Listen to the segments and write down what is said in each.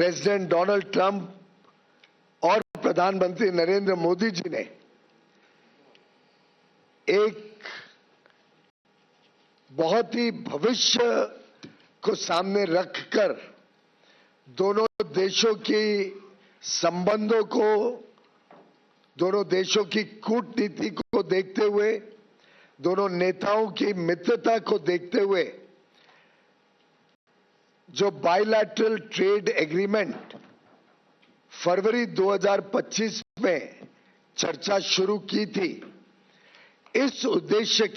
President Donald Trump और प्रधानमंत्री नरेंद्र मोदी जी ने एक बहुत ही भविष्य को सामने रखकर दोनों देशों की संबंधों को, दोनों देशों की कूटनीति को देखते हुए, दोनों नेताओं की मित्रता को देखते हुए जो बायलैटरल ट्रेड एग्रीमेंट फरवरी 2025 में चर्चा शुरू की थी, इस उद्देश्य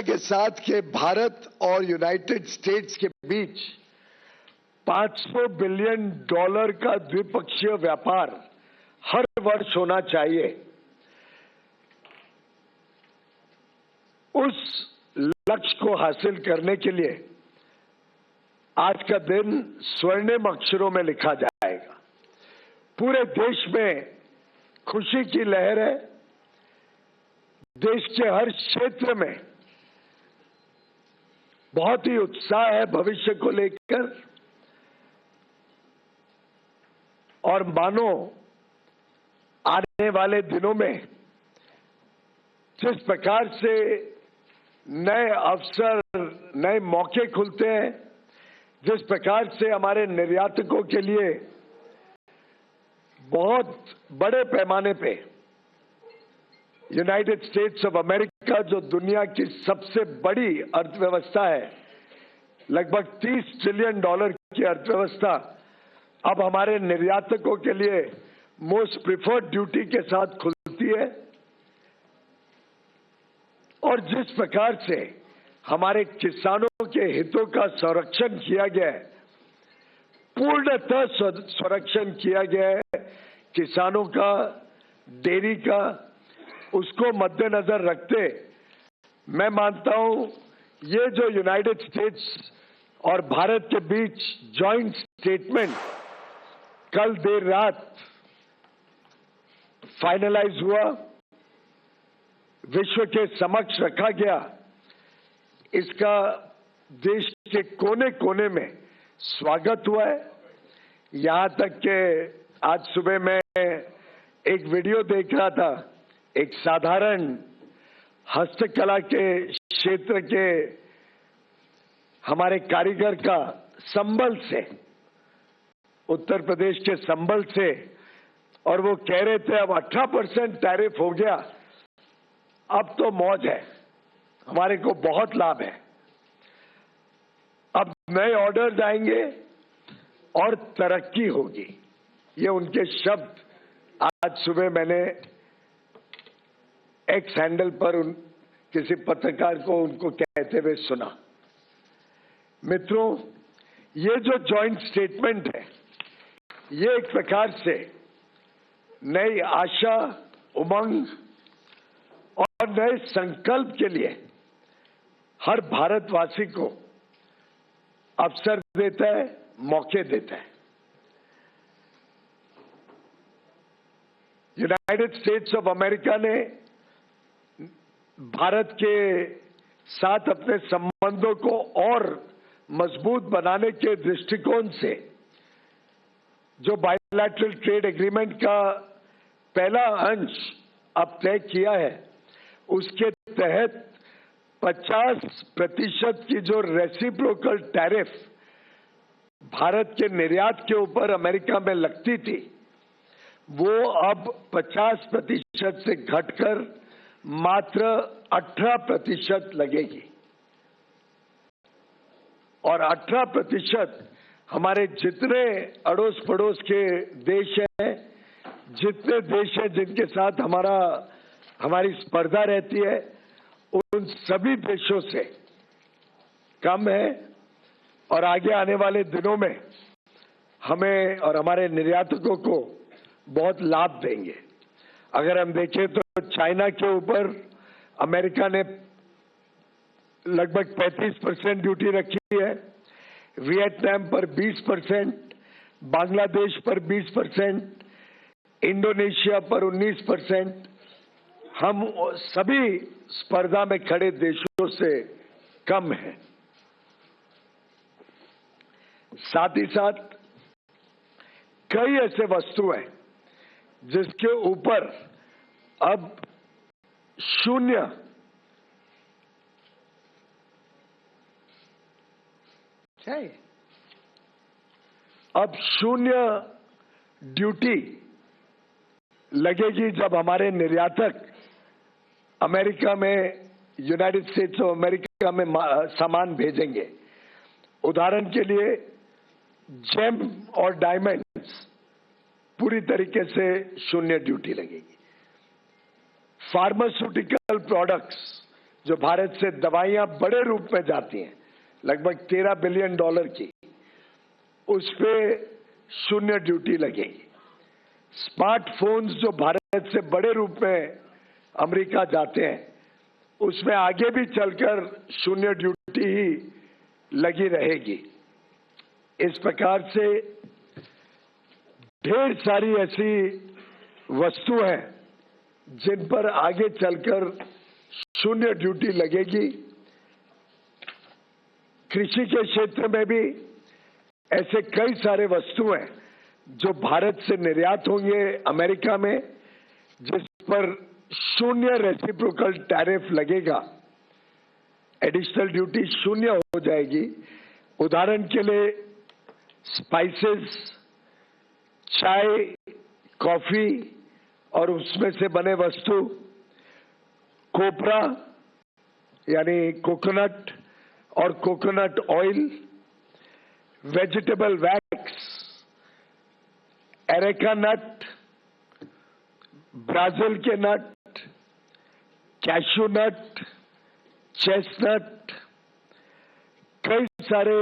के साथ के भारत और यूनाइटेड स्टेट्स के बीच $500 बिलियन का द्विपक्षीय व्यापार हर वर्ष होना चाहिए। उस लक्ष्य को हासिल करने के लिए आज का दिन स्वर्णिम अक्षरों में लिखा जाएगा। पूरे देश में खुशी की लहर है। देश के हर क्षेत्र में बहुत ही उत्साह है भविष्य को लेकर, और मानो आने वाले दिनों में जिस प्रकार से नए अवसर, नए मौके खुलते हैं, जिस प्रकार से हमारे निर्यातकों के लिए बहुत बड़े पैमाने पे यूनाइटेड स्टेट्स ऑफ अमेरिका, जो दुनिया की सबसे बड़ी अर्थव्यवस्था है, लगभग $30 ट्रिलियन की अर्थव्यवस्था, अब हमारे निर्यातकों के लिए मोस्ट प्रिफर्ड ड्यूटी के साथ खुलती है। और जिस प्रकार से हमारे किसानों के हितों का संरक्षण किया गया है, पूर्णतः संरक्षण किया गया है किसानों का, डेयरी का, उसको मद्देनजर रखते मैं मानता हूं ये जो यूनाइटेड स्टेट्स और भारत के बीच जॉइंट स्टेटमेंट कल देर रात फाइनलाइज हुआ, विश्व के समक्ष रखा गया, इसका देश के कोने कोने में स्वागत हुआ है। यहां तक कि आज सुबह मैं एक वीडियो देख रहा था, एक साधारण हस्तकला के क्षेत्र के हमारे कारीगर का संबल से, उत्तर प्रदेश के संबल से, और वो कह रहे थे अब 18% टैरिफ हो गया, अब तो मौज है, हमारे को बहुत लाभ है, अब नए ऑर्डर्स आएंगे और तरक्की होगी। ये उनके शब्द आज सुबह मैंने एक्स हैंडल पर किसी पत्रकार को उनको कहते हुए सुना। मित्रों, ये जो जॉइंट स्टेटमेंट है, ये एक प्रकार से नई आशा, उमंग और नए संकल्प के लिए हर भारतवासी को अवसर देता है, मौके देता है। यूनाइटेड स्टेट्स ऑफ अमेरिका ने भारत के साथ अपने संबंधों को और मजबूत बनाने के दृष्टिकोण से जो बायलैटरल ट्रेड एग्रीमेंट का पहला अंश अब तय किया है, उसके तहत 50% की जो रेसिप्रोकल टैरिफ भारत के निर्यात के ऊपर अमेरिका में लगती थी, वो अब 50% से घटकर मात्र 18% लगेगी। और 18% हमारे जितने अड़ोस पड़ोस के देश हैं, जितने देश हैं जिनके साथ हमारी स्पर्धा रहती है, उन सभी देशों से कम है, और आगे आने वाले दिनों में हमें और हमारे निर्यातकों को बहुत लाभ देंगे। अगर हम देखें तो चाइना के ऊपर अमेरिका ने लगभग 35% ड्यूटी रखी है, वियतनाम पर 20%, बांग्लादेश पर 20%, इंडोनेशिया पर 19%। हम सभी स्पर्धा में खड़े देशों से कम हैं। साथ ही साथ कई ऐसे वस्तु हैं जिसके ऊपर अब शून्य ड्यूटी लगेगी जब हमारे निर्यातक अमेरिका में, यूनाइटेड स्टेट्स ऑफ अमेरिका में सामान भेजेंगे। उदाहरण के लिए जेम और डायमंड्स पूरी तरीके से शून्य ड्यूटी लगेगी। फार्मास्यूटिकल प्रोडक्ट्स जो भारत से दवाइयां बड़े रूप में जाती हैं, लगभग $13 बिलियन की, उस पे शून्य ड्यूटी लगेगी। स्मार्टफोन्स जो भारत से बड़े रूप में अमेरिका जाते हैं, उसमें आगे भी चलकर शून्य ड्यूटी ही लगी रहेगी। इस प्रकार से ढेर सारी ऐसी वस्तु हैं जिन पर आगे चलकर शून्य ड्यूटी लगेगी। कृषि के क्षेत्र में भी ऐसे कई सारे वस्तु हैं जो भारत से निर्यात होंगे अमेरिका में, जिस पर शून्य रेसिप्रोकल टैरिफ लगेगा, एडिशनल ड्यूटी शून्य हो जाएगी। उदाहरण के लिए स्पाइसेस, चाय, कॉफी और उसमें से बने वस्तु, कोपरा यानी कोकोनट और coconut oil, vegetable wax, areca nut, Brazil के नट, कैशू नट, चेस्टनट, कई सारे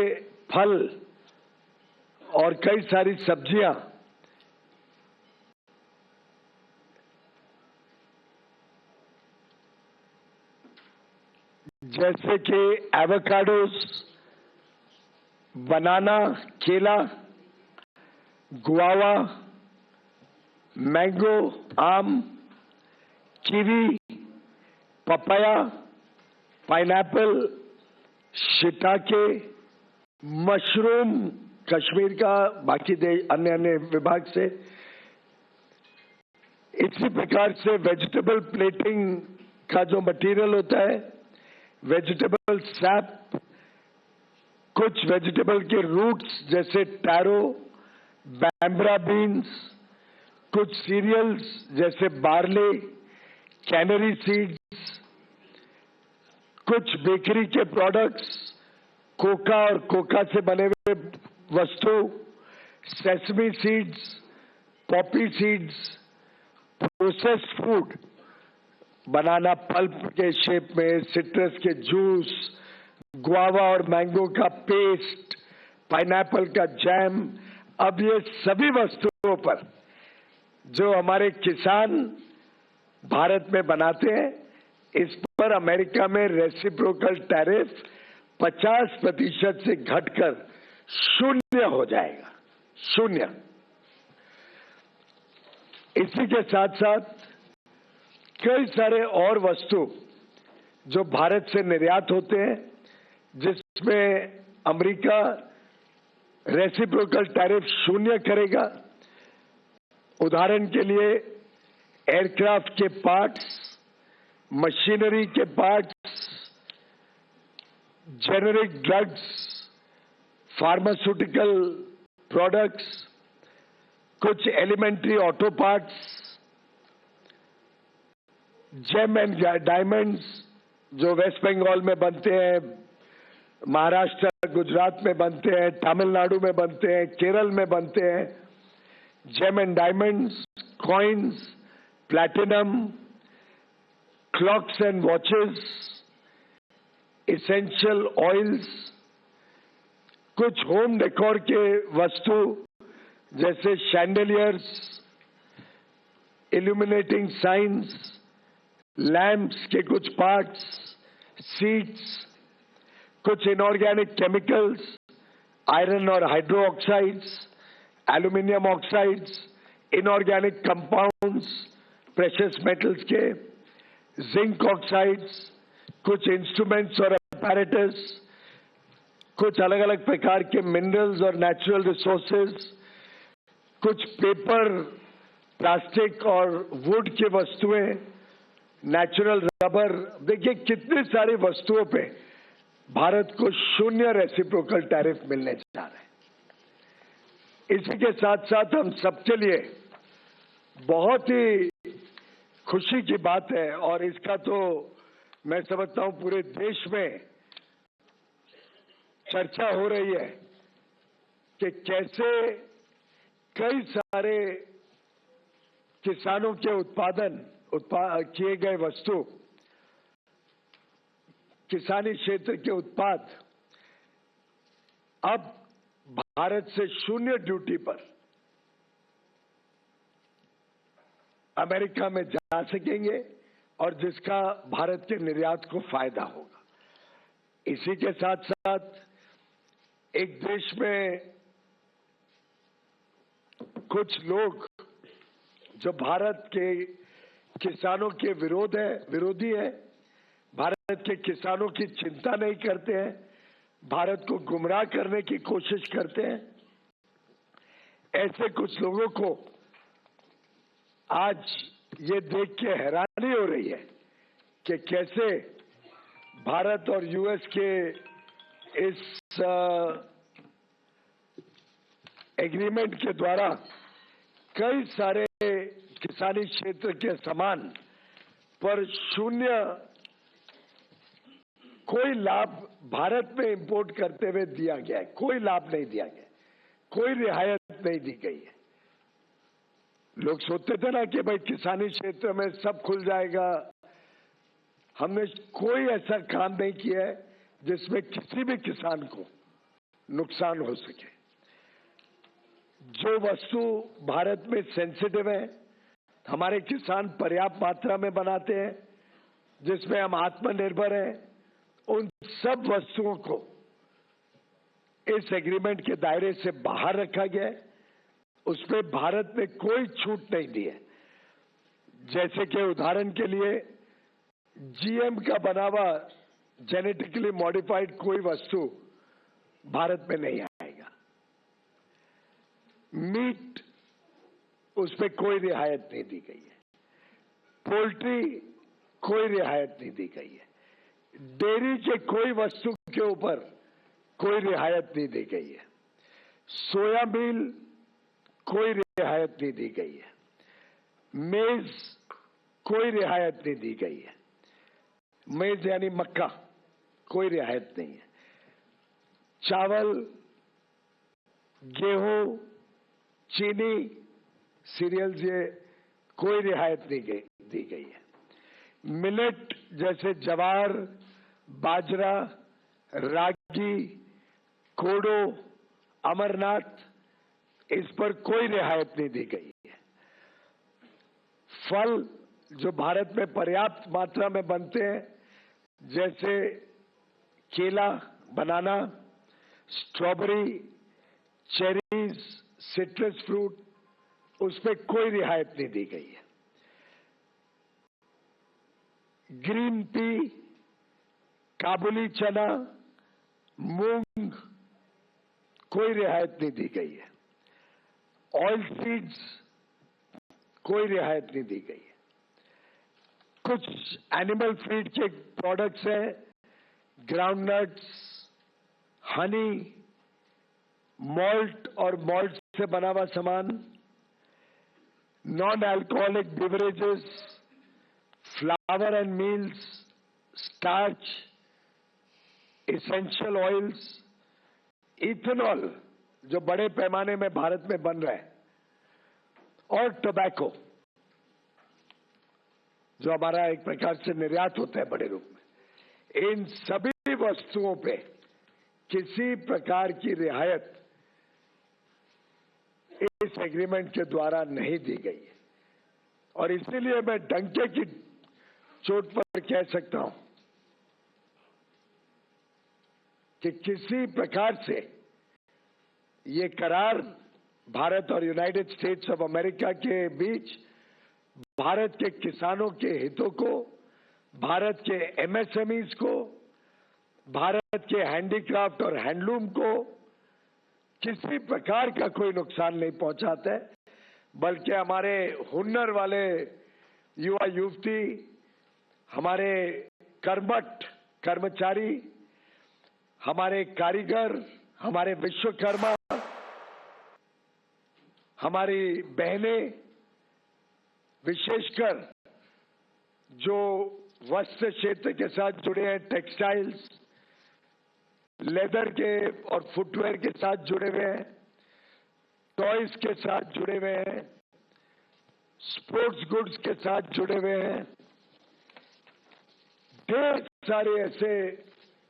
फल और कई सारी सब्जियां, जैसे कि एवोकाडोस, बनाना, केला, गुआवा, मैंगो, आम, kiwi, papaya, pineapple, shiitake, mushroom Kashmir का, बाकी अन्य विभाग से। इसी प्रकार से वेजिटेबल प्लेटिंग का जो मटेरियल होता है, वेजिटेबल सैप, कुछ वेजिटेबल के रूट्स जैसे टैरो, बैम्ब्रा बीन्स, कुछ सीरियल्स जैसे बार्ले, कैनरी सीड्स, कुछ बेकरी के प्रोडक्ट्स, कोका और कोका से बने हुए वस्तु, sesame seeds, poppy seeds, processed food, banana pulp के शेप में, सिट्रस के जूस, गुआवा और मैंगो का पेस्ट, पाइनएप्पल का जैम। अब ये सभी वस्तुओं पर जो हमारे किसान भारत में बनाते हैं, इस पर अमेरिका में रेसिप्रोकल टैरिफ 50% से घटकर शून्य हो जाएगा, शून्य। इसी के साथ साथ कई सारे और वस्तु जो भारत से निर्यात होते हैं, जिसमें अमेरिका रेसिप्रोकल टैरिफ शून्य करेगा। उदाहरण के लिए एयरक्राफ्ट के पार्ट्स, मशीनरी के parts, generic drugs, pharmaceutical products, कुछ elementary auto parts, gem and diamonds जो वेस्ट बंगाल में बनते हैं, महाराष्ट्र, गुजरात में बनते हैं, तमिलनाडु में बनते हैं, केरल में बनते हैं, gem and diamonds, coins, platinum, clocks and watches, essential oils, कुछ होम डेकोर के वस्तु जैसे शैंडलियर्स, इल्यूमिनेटिंग साइंस, लैंप्स के कुछ पार्ट्स, सीट्स, कुछ इनऑर्गेनिक केमिकल्स, आयरन और hydro oxides, aluminium oxides, inorganic compounds, precious metals के, जिंक ऑक्साइड्स, कुछ इंस्ट्रूमेंट्स और अपैरेटस, कुछ अलग अलग प्रकार के मिनरल्स और नेचुरल रिसोर्सेज, कुछ पेपर, प्लास्टिक और वुड की वस्तुएं, नेचुरल रबर। देखिए कितनी सारी वस्तुओं पे भारत को 0 रेसिप्रोकल टैरिफ मिलने जा रहे हैं। इसी के साथ साथ हम सबके लिए बहुत ही खुशी की बात है, और इसका तो मैं समझता हूं पूरे देश में चर्चा हो रही है कि कैसे कई सारे किसानों के किए गए वस्तु, किसानी क्षेत्र के उत्पाद अब भारत से 0 ड्यूटी पर अमेरिका में जा सकेंगे, और जिसका भारत के निर्यात को फायदा होगा। इसी के साथ साथ एक देश में कुछ लोग जो भारत के किसानों के विरोधी है, भारत के किसानों की चिंता नहीं करते हैं, भारत को गुमराह करने की कोशिश करते हैं, ऐसे कुछ लोगों को आज ये देख के हैरानी हो रही है कि कैसे भारत और यूएस के इस एग्रीमेंट के द्वारा कई सारे किसानी क्षेत्र के सामान पर 0 कोई लाभ भारत में इंपोर्ट करते हुए दिया गया है। कोई लाभ नहीं दिया गया, कोई रियायत नहीं दी गई है। लोग सोचते थे ना कि भाई किसानी क्षेत्र में सब खुल जाएगा। हमने कोई ऐसा काम नहीं किया है जिसमें किसी भी किसान को नुकसान हो सके। जो वस्तु भारत में सेंसिटिव है, हमारे किसान पर्याप्त मात्रा में बनाते हैं, जिसमें हम आत्मनिर्भर हैं, उन सब वस्तुओं को इस एग्रीमेंट के दायरे से बाहर रखा गया है। उसमें भारत ने कोई छूट नहीं दी है। जैसे कि उदाहरण के लिए जीएम का बना हुआ जेनेटिकली मॉडिफाइड कोई वस्तु भारत में नहीं आएगा। मीट, उसमें कोई रियायत नहीं दी गई है। पोल्ट्री, कोई रियायत नहीं दी गई है। डेयरी के कोई वस्तु के ऊपर कोई रियायत नहीं दी गई है। सोयाबीन, कोई रियायत नहीं दी गई है। मेज, कोई रियायत नहीं दी गई है। मेज यानी मक्का, कोई रियायत नहीं है। चावल, गेहूं, चीनी, सीरियल्स, ये कोई रियायत नहीं दी गई है। मिलेट जैसे ज्वार, बाजरा, रागी, कोडो, अमरनाथ, इस पर कोई रियायत नहीं दी गई है। फल जो भारत में पर्याप्त मात्रा में बनते हैं, जैसे केला, बनाना, स्ट्रॉबेरी, चेरीज, सिट्रस फ्रूट, उस पर कोई रियायत नहीं दी गई है। ग्रीन पी, काबुली चना, मूंग, कोई रियायत नहीं दी गई है। ऑयल सीड्स, कोई रियायत नहीं दी गई है। कुछ एनिमल फीड के प्रोडक्ट्स हैं, ग्राउंडनट्स, हनी, मॉल्ट और मॉल्ट से बना हुआ सामान, non alcoholic beverages, flower and meals, starch, essential oils, ethanol जो बड़े पैमाने में भारत में बन रहा है, और टोबैको जो हमारा एक प्रकार से निर्यात होता है बड़े रूप में। इन सभी वस्तुओं पे किसी प्रकार की रियायत इस एग्रीमेंट के द्वारा नहीं दी गई है, और इसीलिए मैं डंके की चोट पर कह सकता हूं कि किसी प्रकार से ये करार भारत और यूनाइटेड स्टेट्स ऑफ अमेरिका के बीच भारत के किसानों के हितों को, भारत के एमएसएमईज को भारत के हैंडीक्राफ्ट और हैंडलूम को किसी प्रकार का कोई नुकसान नहीं पहुंचाते, बल्कि हमारे हुनर वाले युवा युवती, हमारे कर्मठ कर्मचारी, हमारे कारीगर, हमारे विश्वकर्मा, हमारी बहनें, विशेषकर जो वस्त्र क्षेत्र के साथ जुड़े हैं, टेक्सटाइल्स, लेदर के और फुटवेयर के साथ जुड़े हुए हैं, टॉयज के साथ जुड़े हुए हैं, स्पोर्ट्स गुड्स के साथ जुड़े हुए हैं, ढेर सारे ऐसे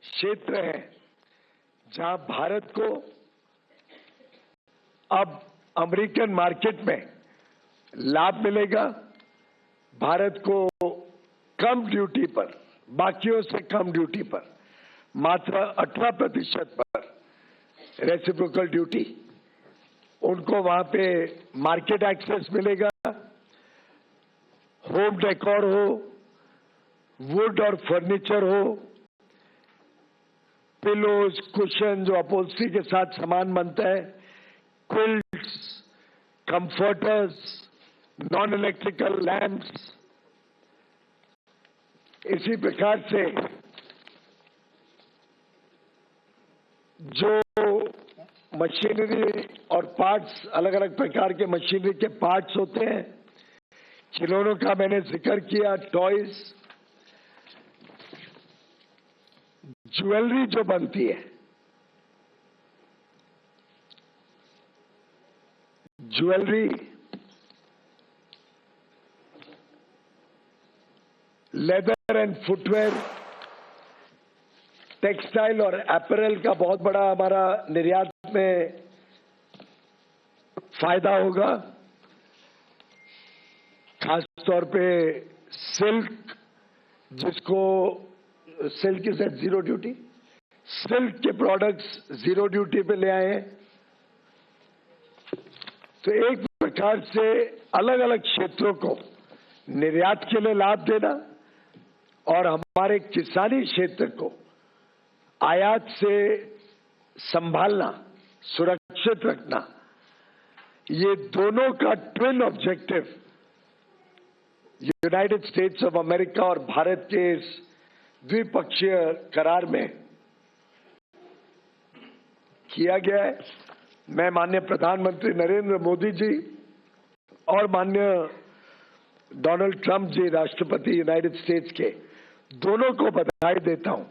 क्षेत्र हैं जहां भारत को अब अमेरिकन मार्केट में लाभ मिलेगा। भारत को कम ड्यूटी पर, बाकियों से कम ड्यूटी पर, मात्र 18% पर रेसिप्रोकल ड्यूटी, उनको वहां पे मार्केट एक्सेस मिलेगा। होम डेकोर हो, वुड और फर्नीचर हो, पिलोज, कुशन जो अपहोल्स्ट्री के साथ सामान बनता है, quilts, comforters, non electrical lamps, इसी प्रकार से जो मशीनरी और पार्ट्स, अलग अलग प्रकार के मशीनरी के पार्ट्स होते हैं, खिलौनों का मैंने जिक्र किया, टॉयज, ज्वेलरी जो बनती है, jewellery, leather and footwear, textile और अपैरल का बहुत बड़ा हमारा निर्यात में फायदा होगा। खासतौर पे सिल्क, जिसको silk is at zero duty, silk के प्रोडक्ट्स जीरो ड्यूटी पे ले आए हैं। तो एक प्रकार से अलग अलग क्षेत्रों को निर्यात के लिए लाभ देना और हमारे किसानी क्षेत्र को आयात से संभालना, सुरक्षित रखना, ये दोनों का twin objective United states of America और भारत के इस द्विपक्षीय करार में किया गया है। मैं माननीय प्रधानमंत्री नरेंद्र मोदी जी और माननीय डोनाल्ड ट्रंप जी, राष्ट्रपति यूनाइटेड स्टेट्स के, दोनों को बधाई देता हूं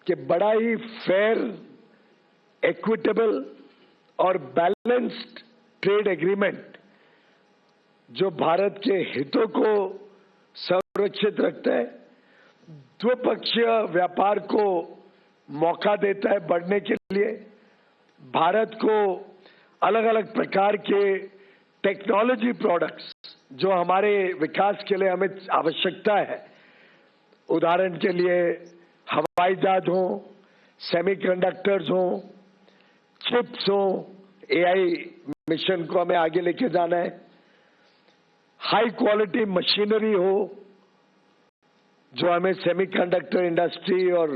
कि बड़ा ही फेयर, इक्विटेबल और बैलेंस्ड ट्रेड एग्रीमेंट जो भारत के हितों को संरक्षित रखता है, द्विपक्षीय व्यापार को मौका देता है बढ़ने के लिए, भारत को अलग अलग प्रकार के टेक्नोलॉजी प्रोडक्ट्स जो हमारे विकास के लिए हमें आवश्यकता है, उदाहरण के लिए हवाई जहाज हो, सेमीकंडक्टर्स हो, चिप्स हो, एआई मिशन को हमें आगे लेके जाना है, हाई क्वालिटी मशीनरी हो जो हमें सेमीकंडक्टर इंडस्ट्री और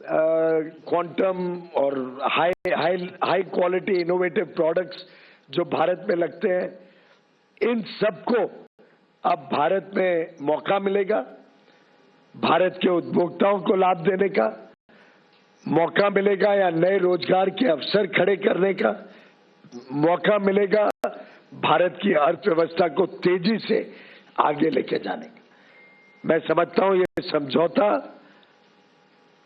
क्वांटम और हाई क्वालिटी इनोवेटिव प्रोडक्ट्स जो भारत में लगते हैं, इन सबको अब भारत में मौका मिलेगा। भारत के उपभोक्ताओं को लाभ देने का मौका मिलेगा या नए रोजगार के अवसर खड़े करने का मौका मिलेगा, भारत की अर्थव्यवस्था को तेजी से आगे लेके जाने का। मैं समझता हूं ये समझौता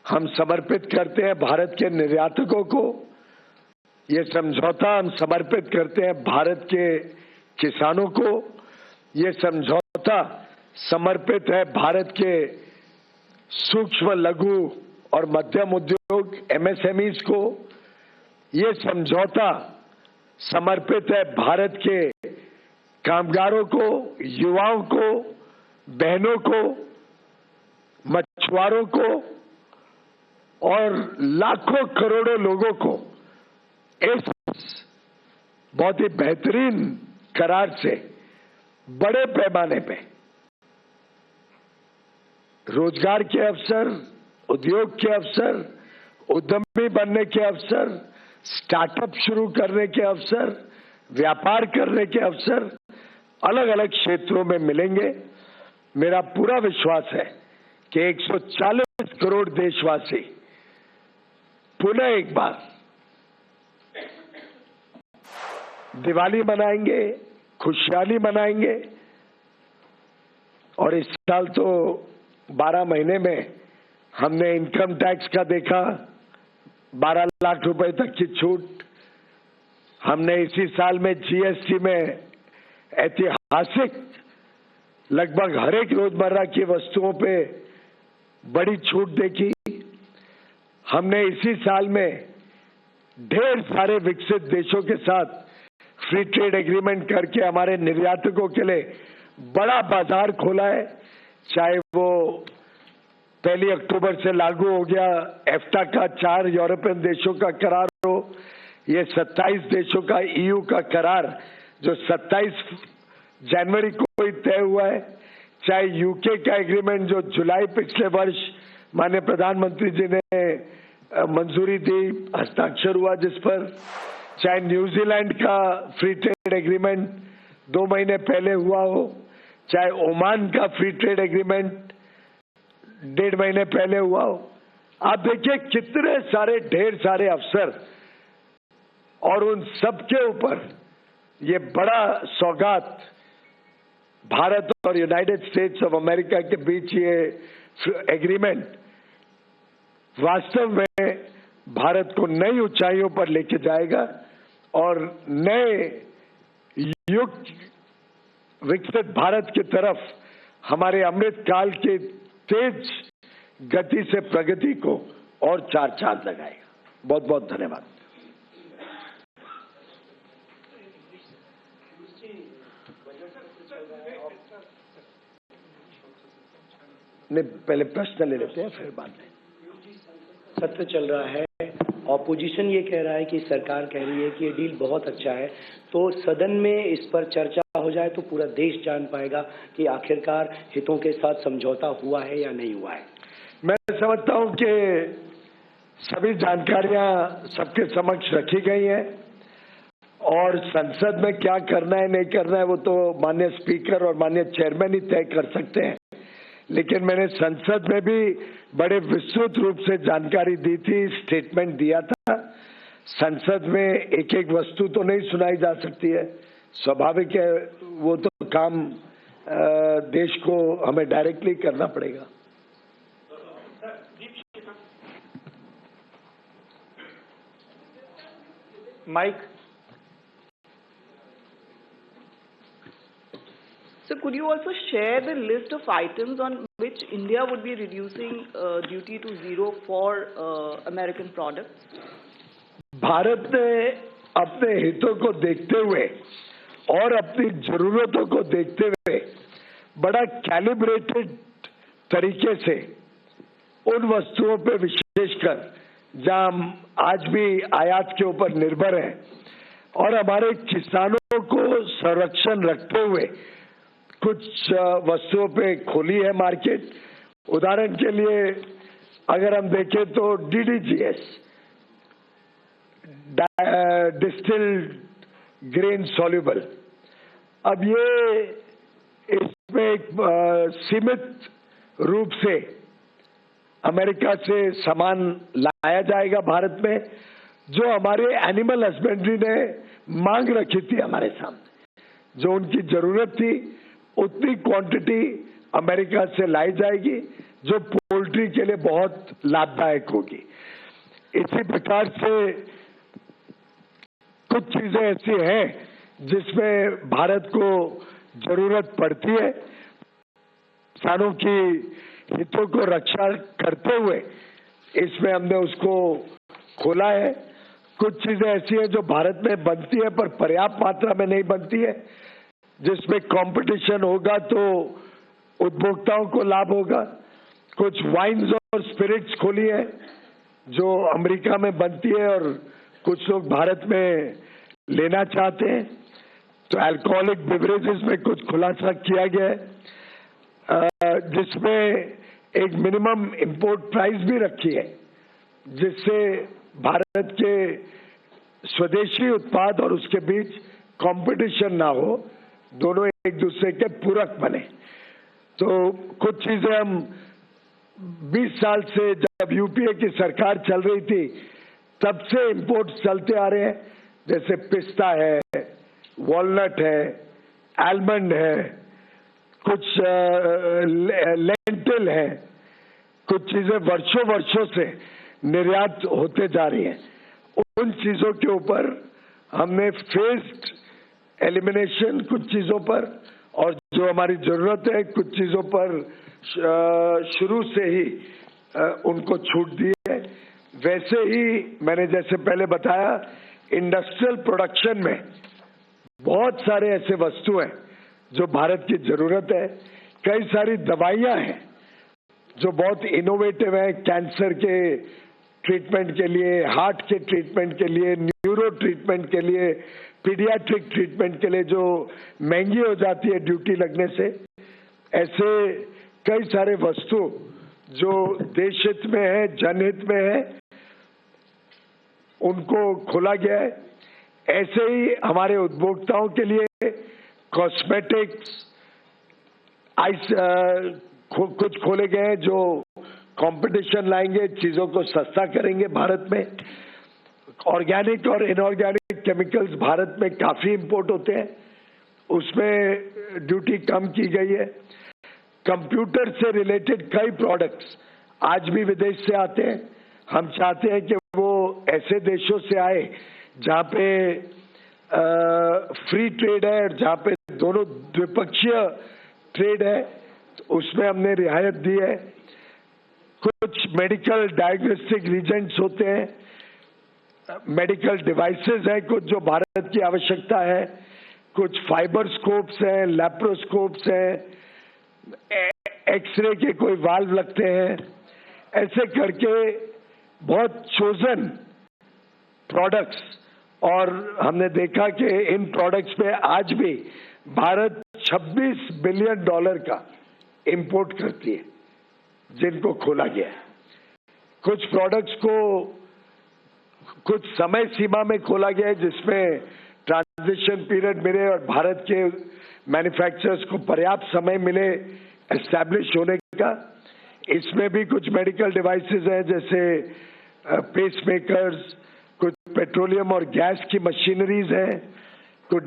हम समर्पित करते हैं भारत के निर्यातकों को, ये समझौता हम समर्पित करते हैं भारत के किसानों को, ये समझौता समर्पित है भारत के सूक्ष्म, लघु और मध्यम उद्योग एमएसएमईज को, ये समझौता समर्पित है भारत के कामगारों को, युवाओं को, बहनों को, मछुआरों को और लाखों करोड़ों लोगों को इस बहुत ही बेहतरीन करार से बड़े पैमाने पे रोजगार के अवसर, उद्योग के अवसर, उद्यमी बनने के अवसर, स्टार्टअप शुरू करने के अवसर, व्यापार करने के अवसर अलग अलग क्षेत्रों में मिलेंगे। मेरा पूरा विश्वास है कि 140 करोड़ देशवासी पुनः एक बार दिवाली मनाएंगे, खुशहाली मनाएंगे। और इस साल तो 12 महीने में हमने इनकम टैक्स का देखा 12 लाख रुपए तक की छूट। हमने इसी साल में जीएसटी में ऐतिहासिक लगभग हर एक रोजमर्रा की वस्तुओं पे बड़ी छूट देखी। हमने इसी साल में ढेर सारे विकसित देशों के साथ फ्री ट्रेड एग्रीमेंट करके हमारे निर्यातकों के लिए बड़ा बाजार खोला है। चाहे वो 1 अक्टूबर से लागू हो गया एफ्टा का 4 यूरोपियन देशों का करार हो, ये 27 देशों का ईयू का करार जो 27 जनवरी को ही तय हुआ है, चाहे यूके का एग्रीमेंट जो जुलाई पिछले वर्ष माननीय प्रधानमंत्री जी ने मंजूरी दी, हस्ताक्षर हुआ जिस पर, चाहे न्यूजीलैंड का फ्री ट्रेड एग्रीमेंट 2 महीने पहले हुआ हो, चाहे ओमान का फ्री ट्रेड एग्रीमेंट 1.5 महीने पहले हुआ हो। आप देखिए कितने सारे ढेर सारे अवसर और उन सब के ऊपर ये बड़ा सौगात भारत और यूनाइटेड स्टेट्स ऑफ अमेरिका के बीच ये एग्रीमेंट वास्तव में भारत को नई ऊंचाइयों पर लेके जाएगा और नए युग विकसित भारत की तरफ हमारे अमृत काल के तेज गति से प्रगति को और 4 चांद लगाएगा। बहुत बहुत धन्यवाद। नहीं, पहले प्रश्न ले लेते हैं फिर बात में। सत्र चल रहा है, ऑपोजिशन ये कह रहा है कि सरकार कह रही है कि ये डील बहुत अच्छा है, तो सदन में इस पर चर्चा हो जाए तो पूरा देश जान पाएगा कि आखिरकार हितों के साथ समझौता हुआ है या नहीं हुआ है। मैं समझता हूं कि सभी जानकारियां सबके समक्ष रखी गई हैं और संसद में क्या करना है नहीं करना है वो तो माननीय स्पीकर और माननीय चेयरमैन ही तय कर सकते हैं। लेकिन मैंने संसद में भी बड़े विस्तृत रूप से जानकारी दी थी, स्टेटमेंट दिया था। संसद में एक एक वस्तु तो नहीं सुनाई जा सकती है, स्वाभाविक है, वो तो काम देश को हमें डायरेक्टली करना पड़ेगा। Mic. So could you also share the list of items on which India would be reducing duty to 0 for American products? Bharat ने अपने हितों को देखते हुए और अपनी जरूरतों को देखते हुए बड़ा कैलिब्रेटेड तरीके से उन वस्तुओं पे विशेषकर जहां हम आज भी आयात के ऊपर निर्भर हैं और हमारे किसानों को संरक्षण रखते हुए कुछ वस्तुओं पे खोली है मार्केट। उदाहरण के लिए अगर हम देखें तो DDGS, डिस्टिल्ड ग्रेन सॉल्युबल, अब ये इसमें एक सीमित रूप से अमेरिका से सामान लाया जाएगा भारत में, जो हमारे एनिमल हस्बेंड्री ने मांग रखी थी हमारे सामने, जो उनकी जरूरत थी उतनी क्वांटिटी अमेरिका से लाई जाएगी जो पोल्ट्री के लिए बहुत लाभदायक होगी। इसी प्रकार से कुछ चीजें ऐसी हैं जिसमें भारत को जरूरत पड़ती है, किसानों की हितों को रक्षा करते हुए इसमें हमने उसको खोला है। कुछ चीजें ऐसी हैं जो भारत में बनती है पर पर्याप्त मात्रा में नहीं बनती है, जिसमें कंपटीशन होगा तो उपभोक्ताओं को लाभ होगा। कुछ वाइन्स और स्पिरिट्स खोली है जो अमेरिका में बनती है और कुछ लोग भारत में लेना चाहते हैं, तो अल्कोहलिक बेवरेजेस में कुछ खुलासा किया गया है जिसमें एक मिनिमम इंपोर्ट प्राइस भी रखी है जिससे भारत के स्वदेशी उत्पाद और उसके बीच कंपटीशन ना हो, दोनों एक दूसरे के पूरक बने। तो कुछ चीजें हम 20 साल से, जब यूपीए की सरकार चल रही थी तब से इंपोर्ट चलते आ रहे हैं, जैसे पिस्ता है, वॉलनट है, आलमंड है, कुछ लेंटिल है, कुछ चीजें वर्षों वर्षों से निर्यात होते जा रही हैं। उन चीजों के ऊपर हमने फेस्ड एलिमिनेशन कुछ चीजों पर, और जो हमारी जरूरत है कुछ चीजों पर शुरू से ही उनको छूट दी है। वैसे ही मैंने जैसे पहले बताया, इंडस्ट्रियल प्रोडक्शन में बहुत सारे ऐसे वस्तु हैं जो भारत की जरूरत है। कई सारी दवाइयां हैं जो बहुत इनोवेटिव है, कैंसर के ट्रीटमेंट के लिए, हार्ट के ट्रीटमेंट के लिए, न्यूरो ट्रीटमेंट के लिए, पीडियाट्रिक ट्रीटमेंट के लिए, जो महंगी हो जाती है ड्यूटी लगने से। ऐसे कई सारे वस्तु जो देश हित में है, जनहित में है, उनको खोला गया है। ऐसे ही हमारे उपभोक्ताओं के लिए कॉस्मेटिक्स कुछ खोले गए हैं जो कंपटीशन लाएंगे, चीजों को सस्ता करेंगे भारत में। ऑर्गेनिक और इनऑर्गेनिक केमिकल्स भारत में काफी इंपोर्ट होते हैं, उसमें ड्यूटी कम की गई है। कंप्यूटर से रिलेटेड कई प्रोडक्ट्स आज भी विदेश से आते हैं। हम चाहते हैं कि वो ऐसे देशों से आए जहां पे फ्री ट्रेड है और जहां पे दोनों द्विपक्षीय ट्रेड है, तो उसमें हमने रियायत दी है। कुछ मेडिकल डायग्नोस्टिक रीजेंट्स होते हैं, मेडिकल डिवाइसेस हैं कुछ जो भारत की आवश्यकता है, कुछ फाइबर स्कोप्स हैं, लैप्रोस्कोप्स हैं, एक्सरे के कोई वाल्व लगते हैं। ऐसे करके बहुत चोजन प्रोडक्ट्स, और हमने देखा कि इन प्रोडक्ट्स पे आज भी भारत $26 बिलियन का इंपोर्ट करती है, जिनको खोला गया है। कुछ प्रोडक्ट्स को कुछ समय सीमा में खोला गया है जिसमें ट्रांजिशन पीरियड मिले और भारत के मैन्युफैक्चरर्स को पर्याप्त समय मिले एस्टैब्लिश होने का। इसमें भी कुछ मेडिकल डिवाइसेस हैं जैसे पेसमेकर्स, कुछ पेट्रोलियम और गैस की मशीनरीज हैं, कुछ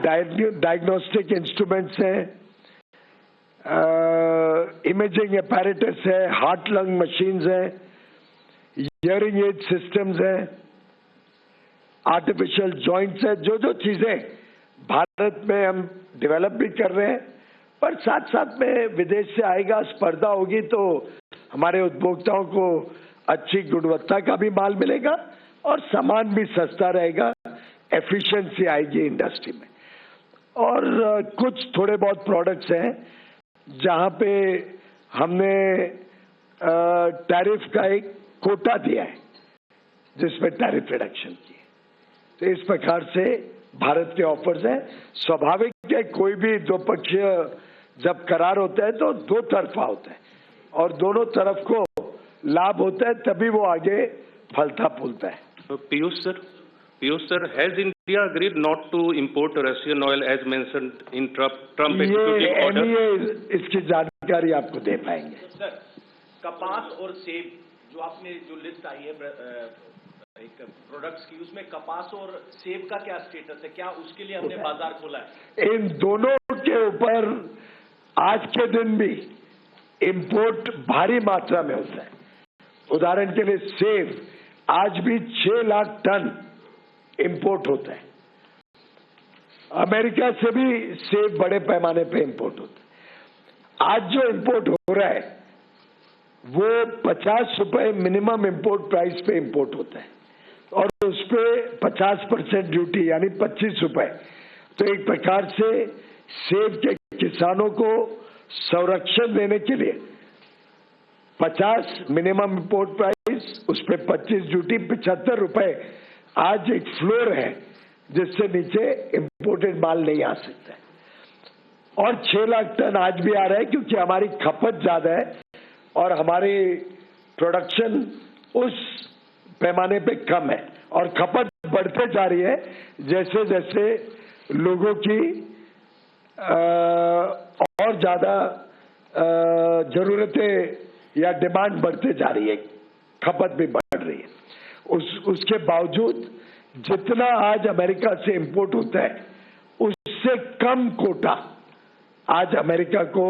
डायग्नोस्टिक इंस्ट्रूमेंट्स हैं, इमेजिंग अपैरेटस है, हार्ट लंग मशीन्स हैं, हियरिंग एड सिस्टम्स हैं, आर्टिफिशियल जॉइंट्स है। जो चीजें भारत में हम डेवलप भी कर रहे हैं, पर साथ साथ में विदेश से आएगा, स्पर्धा होगी तो हमारे उपभोक्ताओं को अच्छी गुणवत्ता का भी माल मिलेगा और सामान भी सस्ता रहेगा, एफिशिएंसी आएगी इंडस्ट्री में। और कुछ थोड़े बहुत प्रोडक्ट्स हैं जहां पे हमने टैरिफ का एक कोटा दिया है जिसमें टैरिफ रिडक्शन की है। तो इस प्रकार से भारत के ऑफर्स हैं। स्वाभाविक है, कोई भी द्विपक्षीय जब करार होता है तो दो तरफा होता है और दोनों तरफ को लाभ होता है, तभी वो आगे फलता फूलता है। Piyush sir, has India agreed not to import Russian oil as mentioned in Trump executive order? ये इसकी जानकारी आपको दे पाएंगे। सर, कपास और सेब जो आपने जो लिस्ट आई है एक प्रोडक्ट्स की, उसमें कपास और सेब का क्या स्टेटस है? क्या उसके लिए हमने बाजार खोला है? इन दोनों के ऊपर आज के दिन भी इंपोर्ट भारी मात्रा में होता है। उदाहरण के लिए सेब आज भी 6 लाख टन इंपोर्ट होता है। अमेरिका से भी सेब बड़े पैमाने पे इंपोर्ट होता है। आज जो इंपोर्ट हो रहा है वो 50 रुपए मिनिमम इंपोर्ट प्राइस पे इंपोर्ट होता है और उस पे 50% ड्यूटी यानी 25 रुपए। तो एक प्रकार से सेब के किसानों को संरक्षण देने के लिए 50 मिनिमम इंपोर्ट प्राइस, उस पे 25 ड्यूटी, 75 रुपए आज एक फ्लोर है जिससे नीचे इंपोर्टेड माल नहीं आ सकता है। और 6 लाख टन आज भी आ रहा है क्योंकि हमारी खपत ज्यादा है और हमारी प्रोडक्शन उस पैमाने पे कम है और खपत बढ़ते जा रही है जैसे जैसे लोगों की और ज्यादा जरूरतें या डिमांड बढ़ते जा रही है, खपत भी बढ़ रही है। उसके बावजूद जितना आज अमेरिका से इंपोर्ट होता है उससे कम कोटा आज अमेरिका को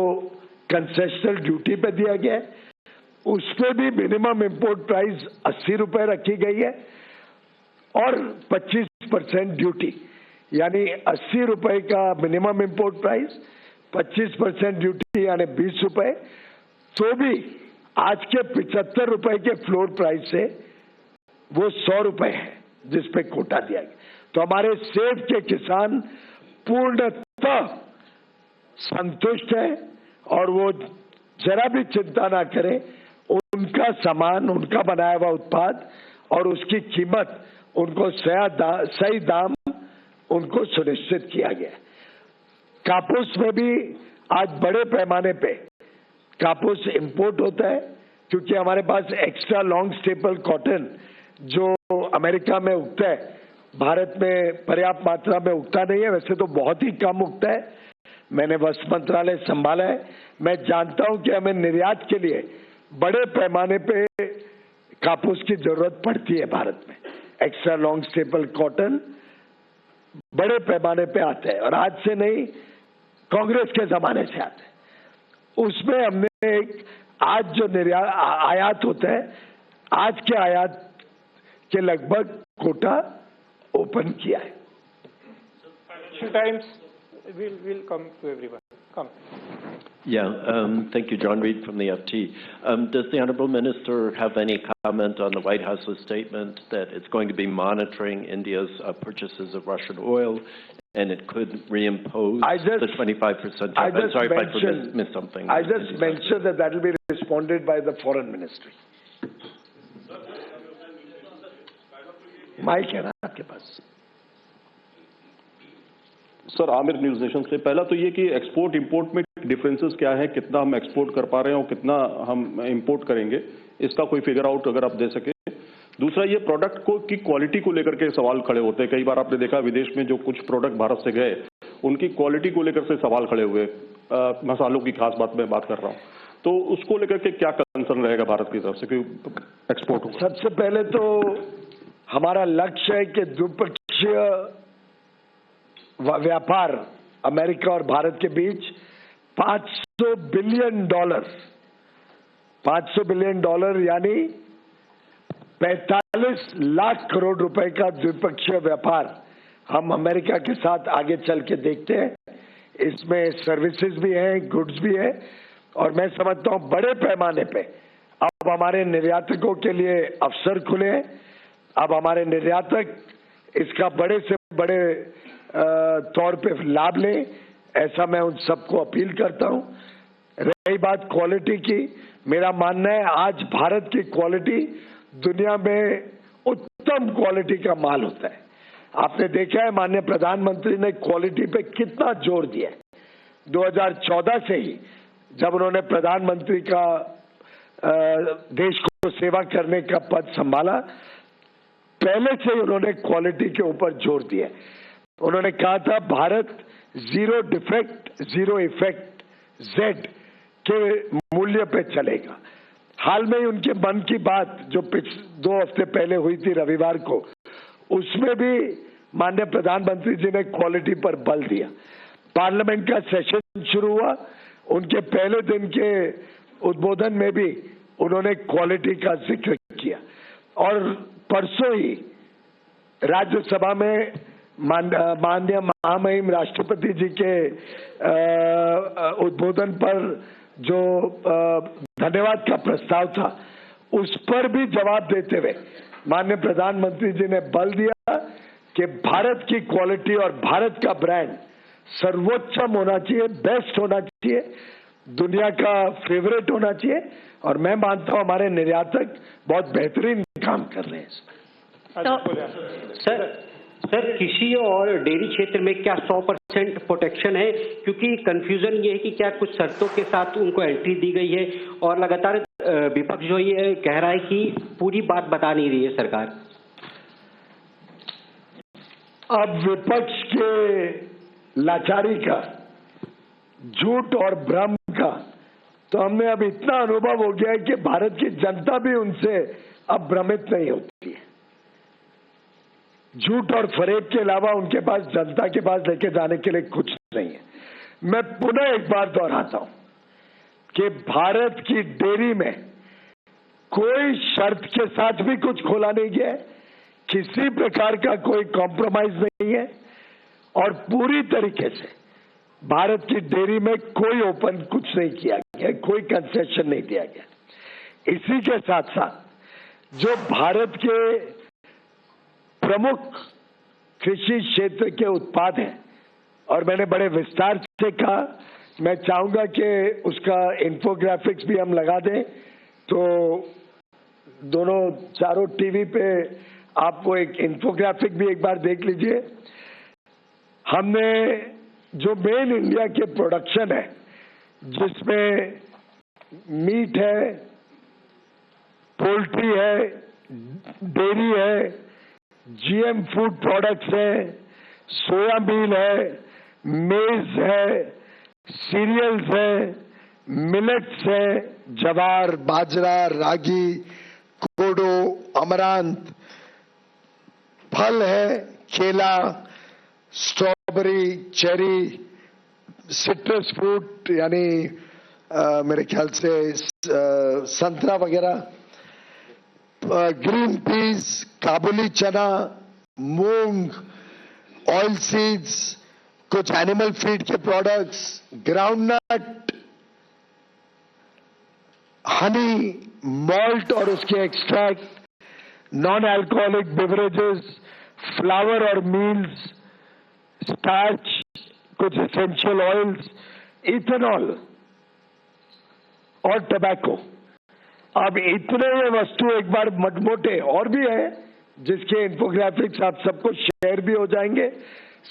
कंसेशनल ड्यूटी पे दिया गया है। उस पर भी मिनिमम इंपोर्ट प्राइस 80 रुपए रखी गई है और 25% ड्यूटी, यानी 80 रुपए का मिनिमम इंपोर्ट प्राइस, 25% ड्यूटी यानी 20 रुपए, तो भी आज के 75 रुपए के फ्लोर प्राइस से वो 100 रुपए है जिस पे कोटा दिया गया। तो हमारे सेब के किसान पूर्णतः संतुष्ट है और वो जरा भी चिंता ना करें, उनका सामान, उनका बनाया हुआ उत्पाद और उसकी कीमत उनको सही दाम उनको सुनिश्चित किया गया। कापूस में भी आज बड़े पैमाने पे कापूस इंपोर्ट होता है क्योंकि हमारे पास एक्स्ट्रा लॉन्ग स्टेपल कॉटन जो अमेरिका में उगता है भारत में पर्याप्त मात्रा में उगता नहीं है, वैसे तो बहुत ही कम उगता है। मैंने वस्त्र मंत्रालय संभाला है, मैं जानता हूं कि हमें निर्यात के लिए बड़े पैमाने पे कापूस की जरूरत पड़ती है भारत में। एक्स्ट्रा लॉन्ग स्टेपल कॉटन बड़े पैमाने पे आता है और आज से नहीं, कांग्रेस के जमाने से आता है। उसमें हमने आज जो आयात होता है, आज के आयात के लगभग कोटा ओपन किया है। Times will come to everyone. Come. Yeah, thank you, John Reed from the FT. Does the Honourable Minister have any comment on the White House's statement that it's going to be monitoring India's purchases of Russian oil and it could reimpose the 25%? I'm sorry if I missed something. I just mentioned that will be responded by the Foreign Ministry. Mike है ना आपके पास? Sir, Aamir News Nation से। पहला तो ये कि export import में डिफरेंसेस क्या है, कितना हम एक्सपोर्ट कर पा रहे हैं और कितना हम इंपोर्ट करेंगे, इसका कोई फिगर आउट अगर आप दे सके। दूसरा, ये प्रोडक्ट को की क्वालिटी को लेकर के सवाल खड़े होते हैं। कई बार आपने देखा विदेश में जो कुछ प्रोडक्ट भारत से गए उनकी क्वालिटी को लेकर से सवाल खड़े हुए, मसालों की खास बात मैं बात कर रहा हूँ, तो उसको लेकर के क्या कंसर्न रहेगा भारत की तरफ से कि एक्सपोर्ट हो? सबसे पहले तो हमारा लक्ष्य है कि द्विपक्षीय व्यापार अमेरिका और भारत के बीच $500 बिलियन यानी 45 लाख करोड़ रुपए का द्विपक्षीय व्यापार हम अमेरिका के साथ आगे चल के देखते हैं। इसमें सर्विसेज भी हैं, गुड्स भी है और मैं समझता हूं बड़े पैमाने पे अब हमारे निर्यातकों के लिए अवसर खुले हैं। अब हमारे निर्यातक इसका बड़े से बड़े तौर पे लाभ लें, ऐसा मैं उन सबको अपील करता हूं। रही बात क्वालिटी की, मेरा मानना है आज भारत की क्वालिटी दुनिया में उत्तम क्वालिटी का माल होता है। आपने देखा है माननीय प्रधानमंत्री ने क्वालिटी पे कितना जोर दिया है। 2014 से ही जब उन्होंने प्रधानमंत्री का देश को सेवा करने का पद संभाला, पहले से ही उन्होंने क्वालिटी के ऊपर जोर दिया। उन्होंने कहा था भारत 0 डिफेक्ट 0 इफेक्ट Z के मूल्य पे चलेगा। हाल में ही उनके मन की बात जो 2 हफ्ते पहले हुई थी रविवार को, उसमें भी माननीय प्रधानमंत्री जी ने क्वालिटी पर बल दिया। पार्लियामेंट का सेशन शुरू हुआ, उनके पहले दिन के उद्बोधन में भी उन्होंने क्वालिटी का जिक्र किया और परसों ही राज्यसभा में माननीय महामहिम राष्ट्रपति जी के उद्बोधन पर जो धन्यवाद का प्रस्ताव था, उस पर भी जवाब देते हुए माननीय प्रधानमंत्री जी ने बल दिया कि भारत की क्वालिटी और भारत का ब्रांड सर्वोच्चम होना चाहिए, बेस्ट होना चाहिए, दुनिया का फेवरेट होना चाहिए और मैं मानता हूं हमारे निर्यातक बहुत बेहतरीन काम कर रहे हैं इसमें। सर कृषि और डेयरी क्षेत्र में क्या 100% प्रोटेक्शन है? क्योंकि कंफ्यूजन ये है कि क्या कुछ शर्तों के साथ उनको एंट्री दी गई है और लगातार विपक्ष जो ये कह रहा है कि पूरी बात बता नहीं रही है सरकार। अब विपक्ष के लाचारी का, झूठ और भ्रम का तो हमने अब इतना अनुभव हो गया है कि भारत की जनता भी उनसे अब भ्रमित नहीं होती है। झूठ और फरेब के अलावा उनके पास, जनता के पास लेके जाने के लिए कुछ नहीं है। मैं पुनः एक बार दोहराता हूं कि भारत की डेयरी में कोई शर्त के साथ भी कुछ खोला नहीं गया है, किसी प्रकार का कोई कॉम्प्रोमाइज नहीं है और पूरी तरीके से भारत की डेयरी में कोई ओपन कुछ नहीं किया गया, कोई कंसेशन नहीं दिया गया। इसी के साथ साथ जो भारत के प्रमुख कृषि क्षेत्र के उत्पाद हैं, और मैंने बड़े विस्तार से कहा, मैं चाहूंगा कि उसका इंफोग्राफिक्स भी हम लगा दें तो दोनों चारों टीवी पे आपको एक इंफोग्राफिक भी एक बार देख लीजिए। हमने जो मेन इंडिया के प्रोडक्शन है, जिसमें मीट है, पोल्ट्री है, डेयरी है, जीएम फूड प्रोडक्ट्स है, सोयाबीन है, मेज है, सीरियल्स है, मिलेट्स है, ज्वार, बाजरा, रागी, कोडो, अमरांत, फल है, केला, स्ट्रॉबेरी, चेरी, सिट्रस फ्रूट यानी मेरे ख्याल से संतरा वगैरह, ग्रीन पीस, काबुली चना, मूंग, ऑयल सीड्स, कुछ एनिमल फीड के प्रोडक्ट्स, ग्राउंडनट, हनी, मॉल्ट और उसके extract, non alcoholic beverages, flower और मील्स, स्टार्च, कुछ एसेंशियल ऑयल्स, इथेनॉल और टबैको। अब इतने ये वस्तु एक बार मोटे और भी है जिसके इंफोग्राफिक्स आप सबको शेयर भी हो जाएंगे,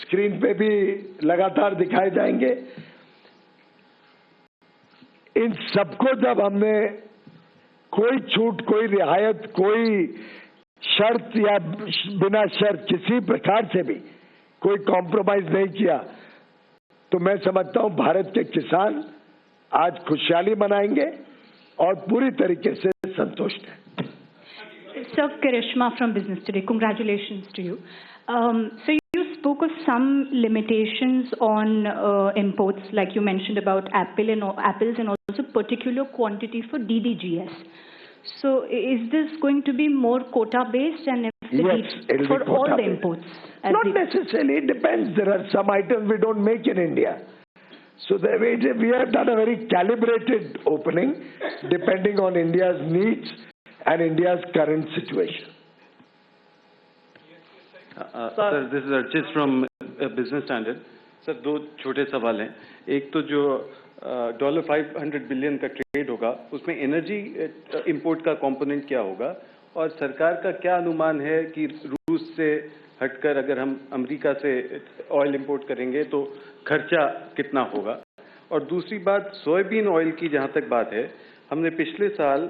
स्क्रीन पे भी लगातार दिखाए जाएंगे। इन सबको जब हमने कोई छूट, कोई रियायत, कोई शर्त या बिना शर्त किसी प्रकार से भी कोई कॉम्प्रोमाइज नहीं किया, तो मैं समझता हूं भारत के किसान आज खुशहाली मनाएंगे और पूरी तरीके से संतुष्ट हैं। Sir, Karishma from Business Today. Congratulations to you. So you spoke of some limitations on imports, like you mentioned about apples and also particular quantity for DDGS. So is this going to be more quota based and yes, it'll for be all the based. imports? Not necessarily. It depends. There are some items we don't make in India. So we have done a very calibrated opening depending on India's needs and India's current situation. Sir, this is Archit from Business Standard. Sir, दो छोटे सवाल हैं। एक तो जो $500 billion का trade होगा, उसमें एनर्जी इंपोर्ट का कंपोनेंट क्या होगा, और सरकार का क्या अनुमान है कि रूस से हटकर अगर हम अमेरिका से ऑयल इंपोर्ट करेंगे तो खर्चा कितना होगा। और दूसरी बात, सोयाबीन ऑयल की जहां तक बात है, हमने पिछले साल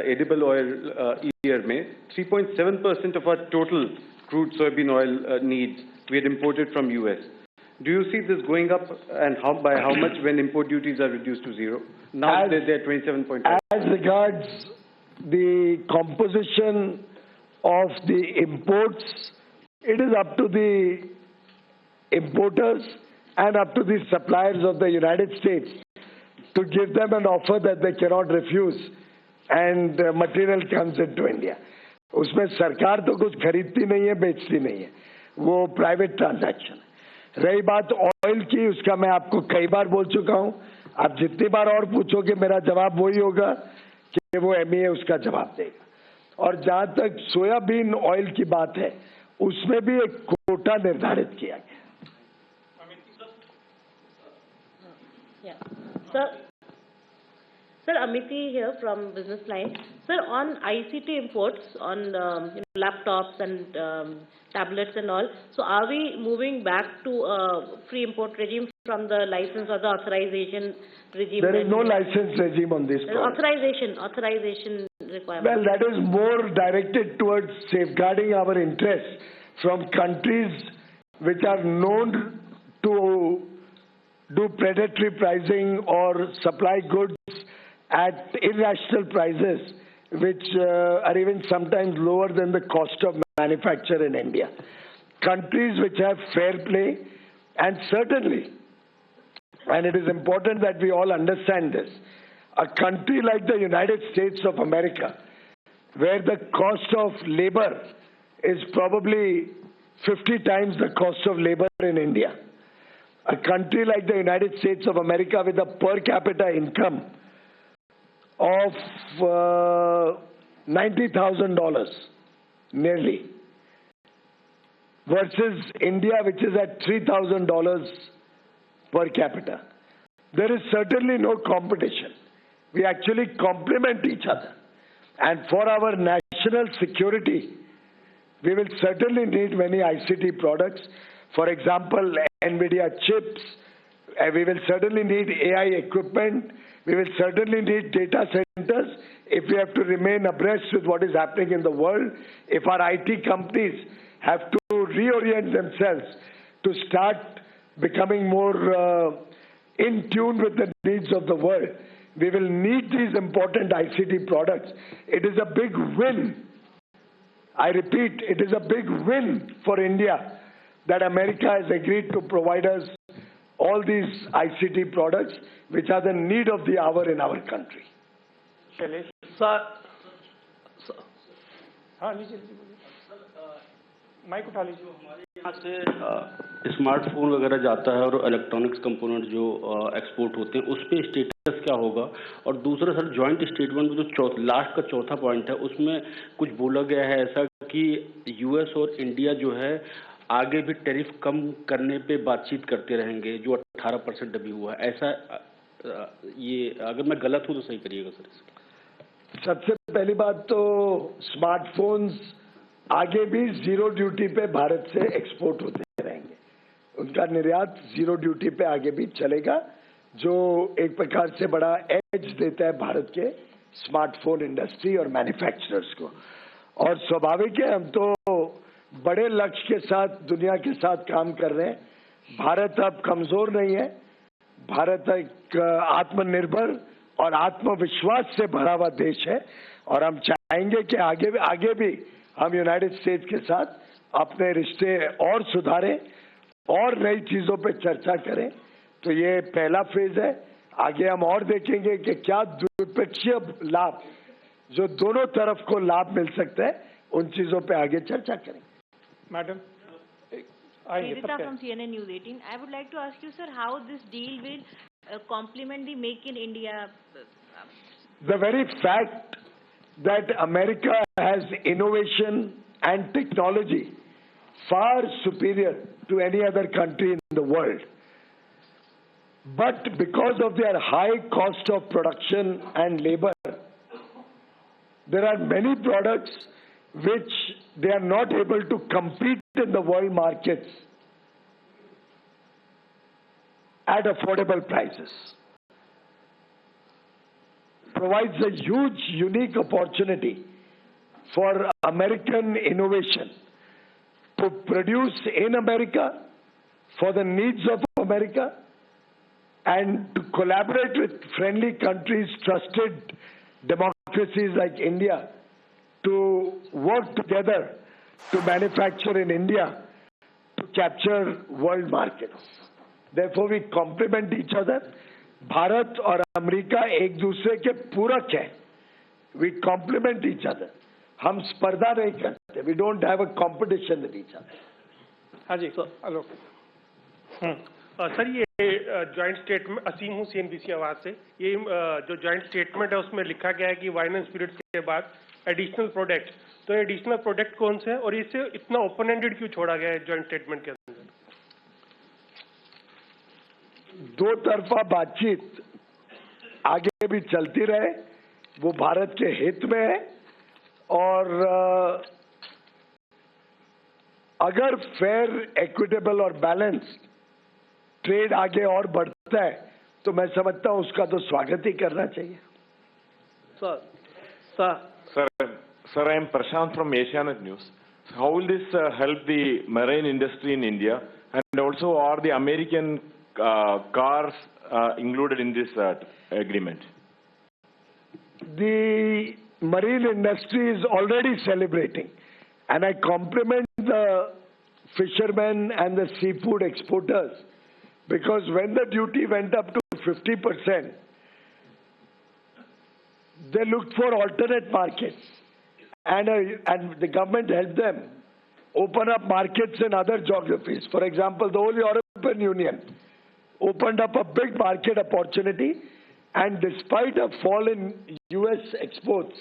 एडिबल ऑयल ईयर में 3.7% of our total crude soybean oil needs we had imported from US. Do you see this going up, and by how much when import duties are reduced to zero? Now they're 27.5. As regards the composition of the imports, it is up to the importers and up to the suppliers of the United States to give them an offer that they cannot refuse, and material comes into India. उसमें सरकार तो कुछ खरीदती नहीं है, बेचती नहीं है, वो प्राइवेट ट्रांजैक्शन। रही बात ऑयल की, उसका मैं आपको कई बार बोल चुका हूं, आप जितनी बार और पूछोगे मेरा जवाब वही होगा कि वो एमईए उसका जवाब देगा। और जहां तक सोयाबीन ऑयल की बात है, उसमें भी एक कोटा निर्धारित किया गया। Sir, Sir, Amity here from Business Line. Sir, on ICT imports, on laptops and tablets and all, so are we moving back to a free import regime from the license or the authorization regime? There is no license regime on this product. Authorization requirement. Well, that is more directed towards safeguarding our interests from countries which are known to do predatory pricing or supply goods at irrational prices, which are even sometimes lower than the cost of manufacture in India. Countries which have fair play, and certainly, and it is important that we all understand this, a country like the United States of America, where the cost of labor is probably 50 times the cost of labor in India. A country like the United States of America with a per capita income of $90,000 nearly, versus India, which is at $3,000 per capita. There is certainly no competition. We actually complement each other. And for our national security, we will certainly need many ICT products. For example, NVIDIA chips. We will certainly need AI equipment. We will certainly need data centers if we have to remain abreast with what is happening in the world. If our IT companies have to reorient themselves to start becoming more in tune with the needs of the world, we will need these important ICT products. It is a big win. I repeat, it is a big win for India that America has agreed to provide us all these ICT products, which are the need of the hour in our country. Shailesh हाँ लीजिए mic उठा लीजिए. यहाँ से smartphone वगैरह जाता है और इलेक्ट्रॉनिक्स कंपोनेंट जो एक्सपोर्ट होते हैं उस पे स्टेटस क्या होगा? और दूसरा सर, जॉइंट स्टेटमेंट में जो लास्ट का चौथा पॉइंट है उसमें कुछ बोला गया है ऐसा कि यूएस और इंडिया जो है आगे भी टैरिफ कम करने पे बातचीत करते रहेंगे, जो 18% अभी हुआ है. ऐसा ये अगर मैं गलत हूँ तो सही करिएगा सर. सबसे पहली बात तो स्मार्टफोन्स आगे भी जीरो ड्यूटी पे भारत से एक्सपोर्ट होते रहेंगे. उनका निर्यात जीरो ड्यूटी पे आगे भी चलेगा, जो एक प्रकार से बड़ा एज देता है भारत के स्मार्टफोन इंडस्ट्री और मैन्युफैक्चरर्स को. और स्वाभाविक है, हम तो बड़े लक्ष्य के साथ दुनिया के साथ काम कर रहे हैं. भारत अब कमजोर नहीं है. भारत एक आत्मनिर्भर और आत्मविश्वास से भरा हुआ देश है, और हम चाहेंगे कि आगे भी हम यूनाइटेड स्टेट्स के साथ अपने रिश्ते और सुधारें और नई चीजों पे चर्चा करें. तो ये पहला फेज है. आगे हम और देखेंगे कि क्या द्विपक्षीय लाभ जो दोनों तरफ को लाभ मिल सकता है, उन चीजों पे आगे चर्चा करें. Madam Sridhar from CNN News 18. I would like to ask you, sir, how this deal will complement the Make in India? The very fact that America has innovation and technology far superior to any other country in the world, but because of their high cost of production and labor, there are many products which they are not able to compete in the world markets at affordable prices. Provides a huge, unique opportunity for American innovation to produce in America for the needs of America and to collaborate with friendly countries, trusted democracies like India, to work together to manufacture in India to capture world markets. Therefore, we complement each other. Bharat और America एक दूसरे के पूरक हैं. We complement each other. हम स्पर्धा नहीं करते. We don't have a competition with each other. हाँ जी, हेलो सर, ये जॉइंट स्टेटमेंट असीम हूँ CNBC आवाज से. ये जो जॉइंट स्टेटमेंट है उसमें लिखा गया है कि वाइन एंड स्पिरिट्स के बाद एडिशनल प्रोडक्ट. तो एडिशनल प्रोडक्ट कौन से हैं और इसे इतना ओपन एंडेड क्यों छोड़ा गया है जॉइंट स्टेटमेंट के अंदर? दो तरफा बातचीत आगे भी चलती रहे, वो भारत के हित में है। और अगर फेयर, इक्विटेबल और बैलेंस ट्रेड आगे और बढ़ता है तो मैं समझता हूं उसका तो स्वागत ही करना चाहिए। Sir, I am Prashant from Asianet News. How will this help the marine industry in India, and also are the American cars included in this agreement? The marine industry is already celebrating, and I compliment the fishermen and the seafood exporters, because when the duty went up to 50%, they looked for alternate markets, and the government helped them open up markets in other geographies. For example, the whole European Union opened up a big market opportunity, and despite a fall in US exports,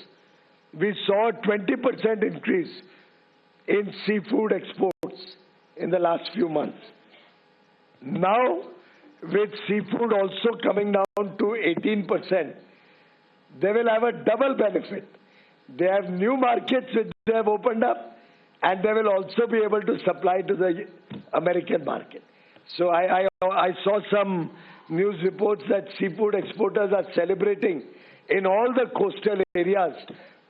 we saw a 20% increase in seafood exports in the last few months. Now, with seafood also coming down to 18%, they will have a double benefit. They have new markets which they have opened up, and they will also be able to supply to the American market. So I saw some news reports that seafood exporters are celebrating in all the coastal areas,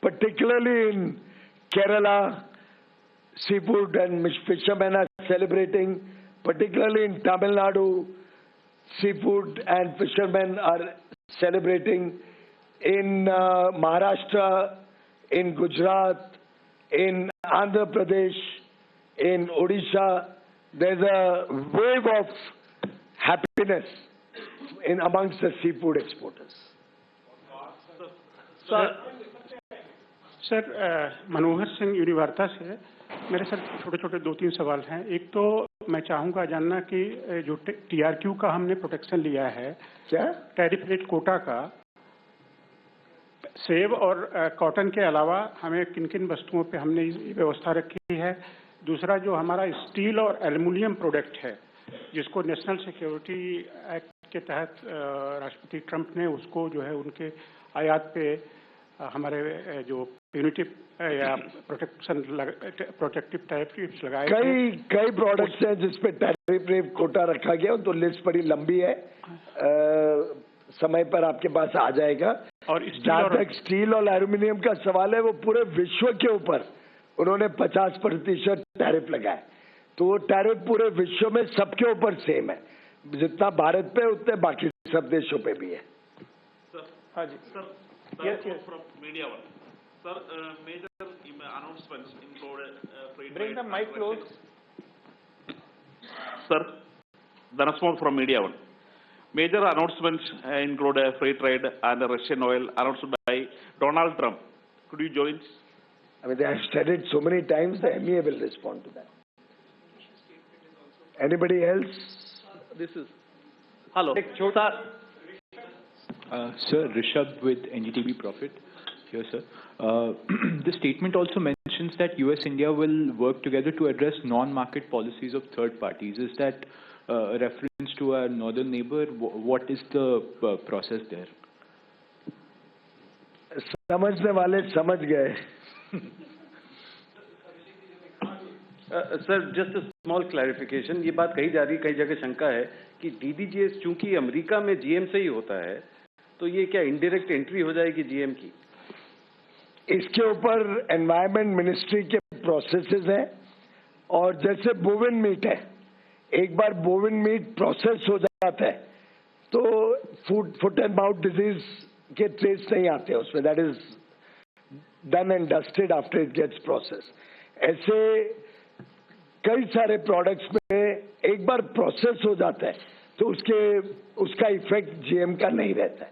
particularly in Kerala. Seafood and fishermen are celebrating, particularly in Tamil Nadu. Seafood and fishermen are celebrating. In Maharashtra, in Gujarat, in Andhra Pradesh, in Odisha, there's a wave of happiness amongst the seafood exporters. Sir Manohar Singh Univarta से मेरे sir छोटे छोटे 2-3 सवाल हैं। एक तो मैं चाहूँगा जानना कि जो TRQ का हमने प्रोटेक्शन लिया है, क्या टैरिफ रेट कोटा का, सेब और कॉटन के अलावा हमें किन किन वस्तुओं पे हमने व्यवस्था रखी है। दूसरा, जो हमारा स्टील और एल्युमिनियम प्रोडक्ट है, जिसको नेशनल सिक्योरिटी एक्ट के तहत राष्ट्रपति ट्रंप ने उसको जो है उनके आयात पे हमारे जो यूनिटिव या प्रोटेक्टिव टैरिफ लगाए, कई प्रोडक्ट्स हैं जिसपे टैरिफ रेट कोटा रखा गया, तो लिस्ट बड़ी लंबी है, समय पर आपके पास आ जाएगा। और जहाँ तक स्टील और एल्युमिनियम का सवाल है, वो पूरे विश्व के ऊपर उन्होंने 50% टैरिफ लगाया, तो वो टैरिफ पूरे विश्व में सबके ऊपर सेम है, जितना भारत पे उतने बाकी सब देशों पे भी है। हाँ जी sir, from Media One. Sir, major announcements include Bring the mic close. Sir, Dhanasmo from Media One. Major announcements include free trade and Russian oil announced by Donald Trump. Could you join? I mean, they have said it so many times, the MEA will respond to that. Anybody else? This is... Hello. Sir, Rishabh with NDTV Profit. Here, sir. The statement also mentions that US-India will work together to address non-market policies of third parties. Is that a reference to our northern neighbor? What is the process there? समझने वाले समझ गए। Sir, just a small clarification, ये बात कही जा रही है, कई जगह शंका है कि DDGS चूंकि अमेरिका में GM से ही होता है, तो ये क्या इनडायरेक्ट एंट्री हो जाएगी GM की? इसके ऊपर एनवायरमेंट मिनिस्ट्री के प्रोसेसेस हैं, और जैसे बोविन मीट है, एक बार बोविन मीट प्रोसेस हो जाता है तो फुट एंड माउथ डिजीज के ट्रेस नहीं आते उसमें, that is done and dusted after it gets process. ऐसे कई सारे प्रोडक्ट्स में एक बार प्रोसेस हो जाता है तो उसका इफेक्ट GM का नहीं रहता है।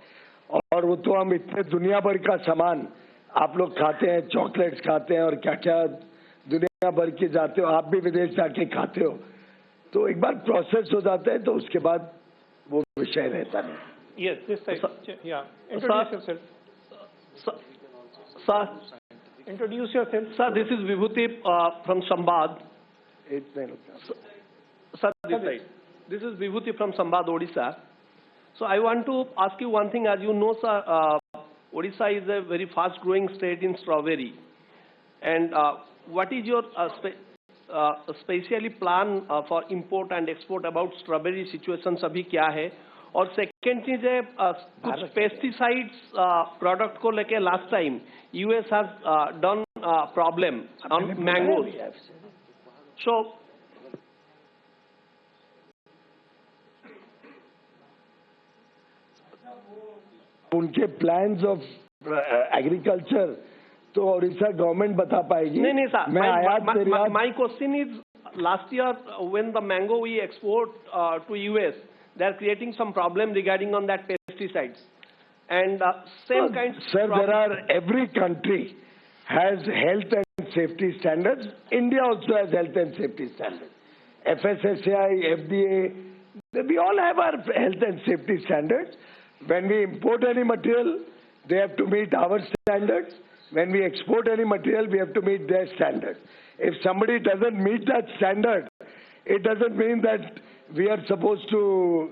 और वो तो हम इतने दुनिया भर का सामान आप लोग खाते हैं, चॉकलेट्स खाते हैं और क्या क्या दुनिया भर के जाते हो, आप भी विदेश जाके खाते हो, तो एक बार प्रोसेस हो जाता है तो उसके बाद वो विषय रहता नहीं। Yes, this side. Yeah. Introduce yourself. Sir, introduce yourself. Sir, this is Vibhuti from Sambad. Sir, this side. This is Vibhuti from Sambad, Odisha. So I want to ask you one thing. As you know, sir, Odisha is a very fast-growing state in strawberry. And what is your specially plan for import and export about strawberry situations अभी क्या है? और second चीज है कुछ pesticides product को लेके last time US has done problem on mangoes. So उनके plans of agriculture तो उड़ीसा गवर्नमेंट बता पाएगी. नहीं सर. मैं आयात My question is, last year when the mango we export to US, they are creating some problem regarding on that pesticides. And same kind. Sir, every country has health and safety standards. India also has health and safety standards. FSSAI, FDA, we all have our health and safety standards. When we import any material, they have to meet our standards. When we export any material, we have to meet their standards. If somebody doesn't meet that standard, it doesn't mean that we are supposed to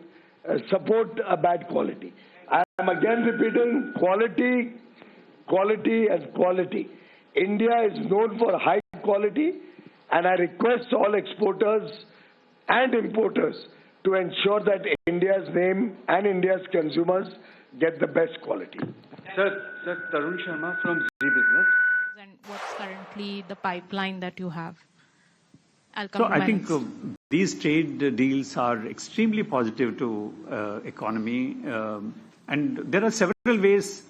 support a bad quality. I am again repeating quality, quality and quality. India is known for high quality, and I request all exporters and importers to ensure that India's name and India's consumers get the best quality. Sir, Tarun Sharma from Zee Business. And what's currently the pipeline that you have? I'll come So to I my think next. these trade deals are extremely positive to economy, and there are several ways